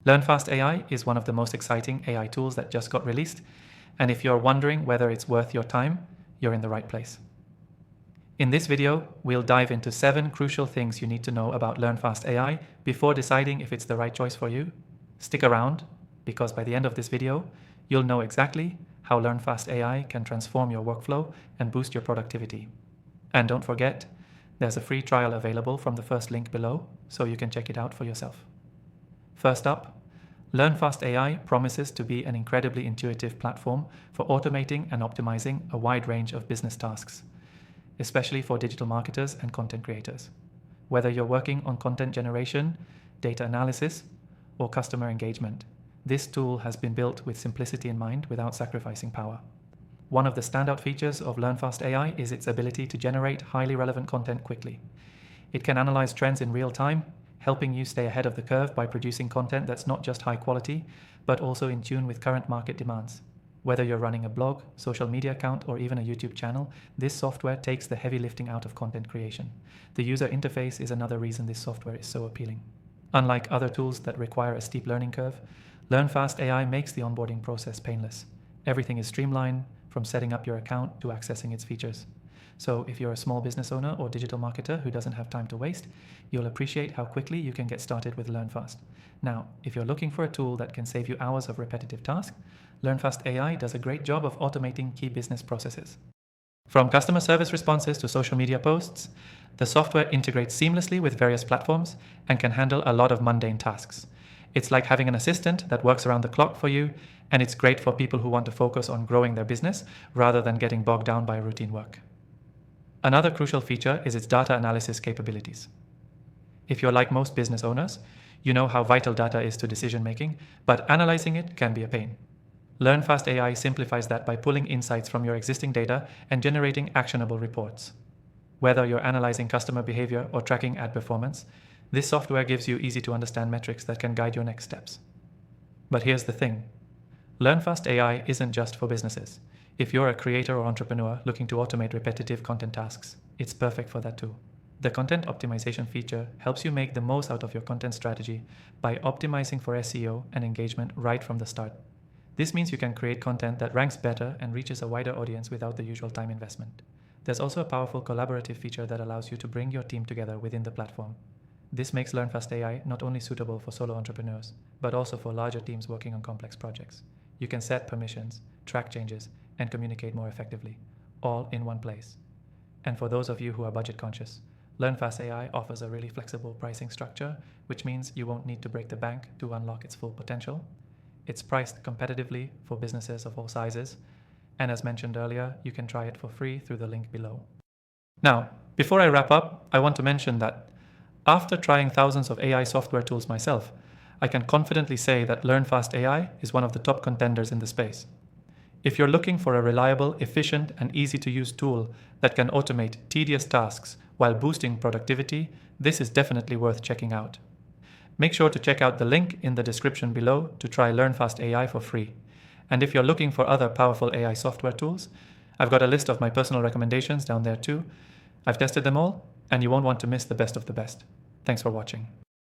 LearnFast AI is one of the most exciting AI tools that just got released, and if you're wondering whether it's worth your time, you're in the right place. In this video, we'll dive into 7 crucial things you need to know about LearnFast AI before deciding if it's the right choice for you. Stick around, because by the end of this video, you'll know exactly how LearnFast AI can transform your workflow and boost your productivity. And don't forget, there's a free trial available from the first link below, so you can check it out for yourself. First up, LearnFast AI promises to be an incredibly intuitive platform for automating and optimizing a wide range of business tasks, especially for digital marketers and content creators. Whether you're working on content generation, data analysis, or customer engagement, this tool has been built with simplicity in mind without sacrificing power. One of the standout features of LearnFast AI is its ability to generate highly relevant content quickly. It can analyze trends in real time, helping you stay ahead of the curve by producing content that's not just high quality, but also in tune with current market demands. Whether you're running a blog, social media account, or even a YouTube channel, this software takes the heavy lifting out of content creation. The user interface is another reason this software is so appealing. Unlike other tools that require a steep learning curve, LearnFast AI makes the onboarding process painless. Everything is streamlined, from setting up your account to accessing its features. So if you're a small business owner or digital marketer who doesn't have time to waste, you'll appreciate how quickly you can get started with LearnFast. Now, if you're looking for a tool that can save you hours of repetitive tasks, LearnFast AI does a great job of automating key business processes. From customer service responses to social media posts, the software integrates seamlessly with various platforms and can handle a lot of mundane tasks. It's like having an assistant that works around the clock for you, and it's great for people who want to focus on growing their business rather than getting bogged down by routine work. Another crucial feature is its data analysis capabilities. If you're like most business owners, you know how vital data is to decision making, but analyzing it can be a pain. LearnFast AI simplifies that by pulling insights from your existing data and generating actionable reports. Whether you're analyzing customer behavior or tracking ad performance, this software gives you easy to understand metrics that can guide your next steps. But here's the thing. LearnFast AI isn't just for businesses. If you're a creator or entrepreneur looking to automate repetitive content tasks, it's perfect for that too. The content optimization feature helps you make the most out of your content strategy by optimizing for SEO and engagement right from the start. This means you can create content that ranks better and reaches a wider audience without the usual time investment. There's also a powerful collaborative feature that allows you to bring your team together within the platform. This makes LearnFast AI not only suitable for solo entrepreneurs, but also for larger teams working on complex projects. You can set permissions, track changes, and communicate more effectively, all in one place. And for those of you who are budget conscious, LearnFast AI offers a really flexible pricing structure, which means you won't need to break the bank to unlock its full potential. It's priced competitively for businesses of all sizes, and as mentioned earlier, you can try it for free through the link below. Now, before I wrap up, I want to mention that after trying thousands of AI software tools myself, I can confidently say that LearnFast AI is one of the top contenders in the space. If you're looking for a reliable, efficient, and easy-to-use tool that can automate tedious tasks while boosting productivity, this is definitely worth checking out. Make sure to check out the link in the description below to try LearnFast AI for free. And if you're looking for other powerful AI software tools, I've got a list of my personal recommendations down there too. I've tested them all, and you won't want to miss the best of the best. Thanks for watching.